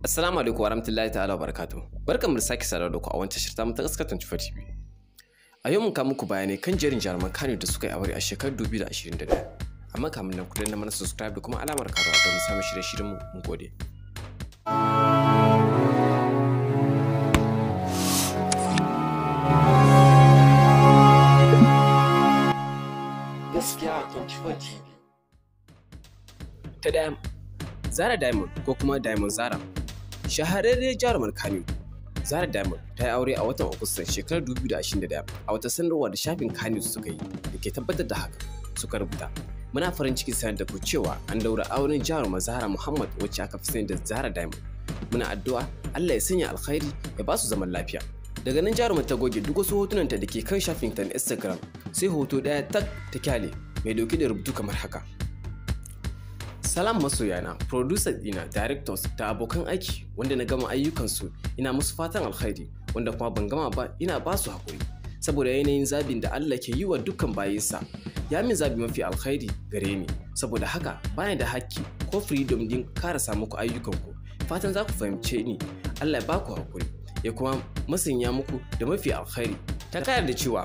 Assalamu alaikum warahmatullahi ta'ala wabarakatuh. Barkanmu da sake saduwa da ku a wata shirta mu ta gaskata G24 TV. A yau mun kawo muku bayanai kan jerin jaruman Kannywood da suka yi aure a shekarar 2021. Amma kamun nan ku danna mana subscribe da kuma alamar karawa don samun shirye-shiryen mu. Mun gode. Gaskiya G24 TV. Ta daya, Zara Diamond ko kuma Diamond Zara. Shahararriyar jarumar Kannywood, Zara Diamond ta yi aure a watan Agustan shekarar 2021 a wata sanarwa da shafin Kannywood suka yi da ke tabbatar da haka. Suka rubuta, "Muna farin ciki sanar da ku cewa an daura auren jarumar Zara Muhammad wacce aka fi sani da Zara Diamond. Muna addu'a Allah ya sanya alkhairi ya ba su zaman lafiya." Daga nan jarumar ta goge duk wasu hotunanta da ke kan shafinta na Instagram sai hoto ɗaya tak ta kyale mai dauke da rubutu kamar haka. Salam masoyana, producer dina, directors da abokan aiki wanda na gama ayyukansu ina musu fatan alkhairi wanda kuma ban gama ba ina ba su haƙuri saboda yanayin zabin da Allah ke yi wa dukkan bayinsa ya min zabi mafi alkhairi gare ni saboda haka bani da hakki ko freedom din karasa muku ayyukanku fatan za ku fahimce ni Allah ya baku haƙuri ya kuma masanya muku da mafi alkhairi. Ta kayar da cewa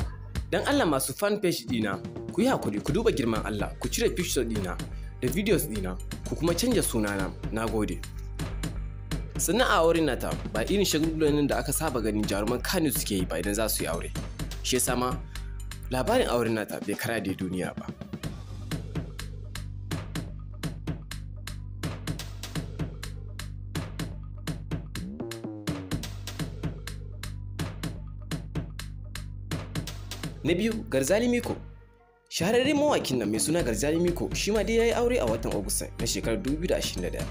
dan Allah masu fan page dina ku yi haƙuri ku duba girman Allah ku cire picture dina da videos dina ku kuma canja sunana, na gode. Sannan a auren nata ba irin shagulgulan da aka saba ganin jaruman Kannywood suke yi ba idan za su yi aure. Shi yasa ma labarin auren nata bai kara da duniya ba. Na biyu, Garzali Miko. Shahararren mawakin nan mai suna Garzali Miko shi ma dai ya yi aure a watan Agusta na shekarar 2021.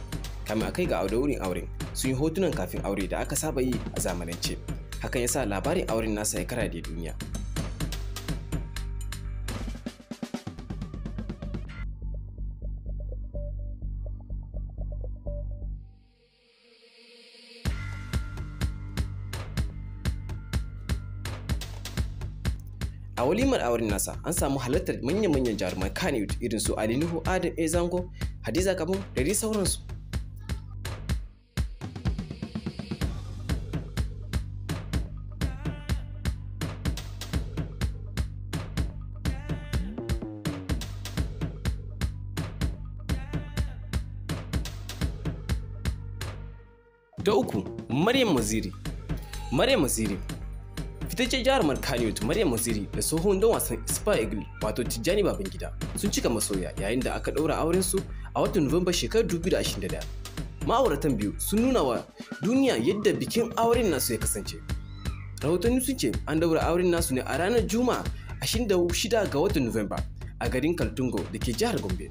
Kamin a kai ga wurin auren sun yi hotunan kafin aure da aka saba yi a zamanance. Hakan ya sa labarin auren nasa ya kara da duniya. A walimar auren nasa an samu halartar manyan jaruman Kannywood irin su Ali Nuhu, Adam A. Zango, Hadiza Gabon da dai sauransu. Da uku, Maryam Waziri. Maryam Waziri fitaccen jarumar Kannywood Maryam Waziri da tsohon dan wasan Super Eagle wato Tijjani Babangida sun cika masoya yayin da aka daura auren su a watan Nuwamba shekarar 2021. Ma'auratan biyu sun nuna wa duniya yadda bikin auren nasu ya kasance. Rahotanni sun ce an daura auren nasu ne a ranar Juma'a 26 ga watan Nuwamba a garin Kaltungo da ke jihar Gombe.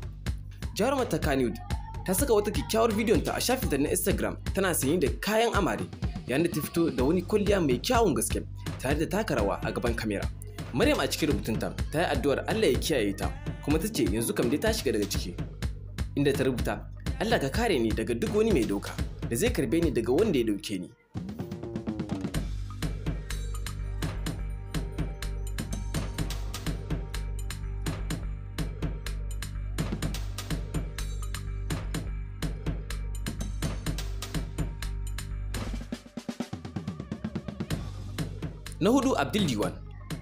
Jarumar ta Kannywood ta saka wata kyakkyawar bidiyon ta a shafinta na Instagram tana sanye da kayan amare yayin da ta fito da wani kwalliya mai kyawun gaske tare da taka rawa a gaban kamera. Maryam a cikin rubutunta ta yi addu'ar Allah ya kiyaye ta kuma ta ce yanzu kam dai ta shiga daga ciki. Inda ta rubuta, Allah ka kare ni daga duk wani mai doka da zai karbe ni daga wanda ya dauke ni. Na hudu, Abdul Diwan.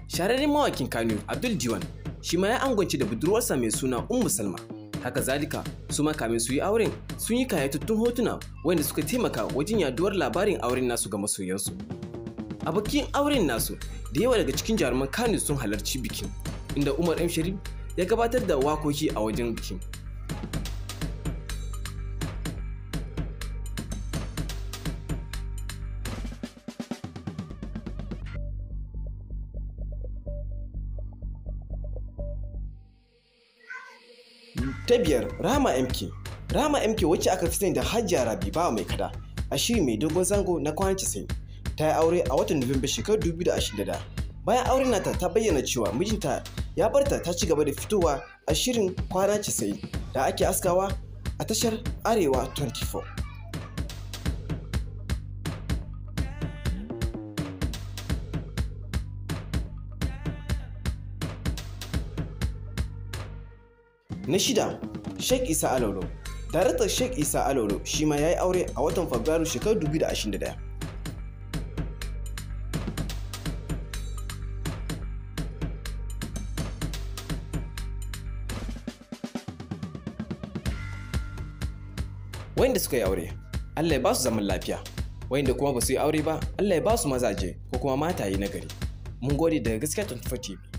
Shahararren mawakin Kannywood Abdul Diwan shi ma ya angwance da budurwarsa mai suna Salma. Haka zalika su ma kamin su yi auren sun yi kayatattun hotuna wanda suka taimaka wajen yaduwar labarin auren nasu ga masoyansu. A bikin auren nasu da yawa daga cikin jaruman Kannywood sun halarci bikin inda Umar M Sharif ya gabatar da wakoki a wajen bikin. Ta biyar, Rahama MK. Rahama MK wacce aka fi sani da Hajiya Rabi Bawa Mai Kada a shiri mai dogon zango na kwana 90 ta yi aure a watan Nuwamba shekarar 2021. Bayan auren nata ta bayyana cewa mijinta ya barta ta ci gaba da fitowa a shirin kwana 90 da ake askawa a tashar Arewa 24. Na shida, Sheikh Isa Alolo. Daraktan Sheikh Isa Alolo shi ma ya yi aure a watan Fabrairu shekarar 2021. Wayanda suka yi aure, Allah ya ba su zaman lafiya. Wayanda kuma ba su yi aure ba, Allah ya ba su mazaje ko kuma mataye na gari. Mun gode daga G24 TV.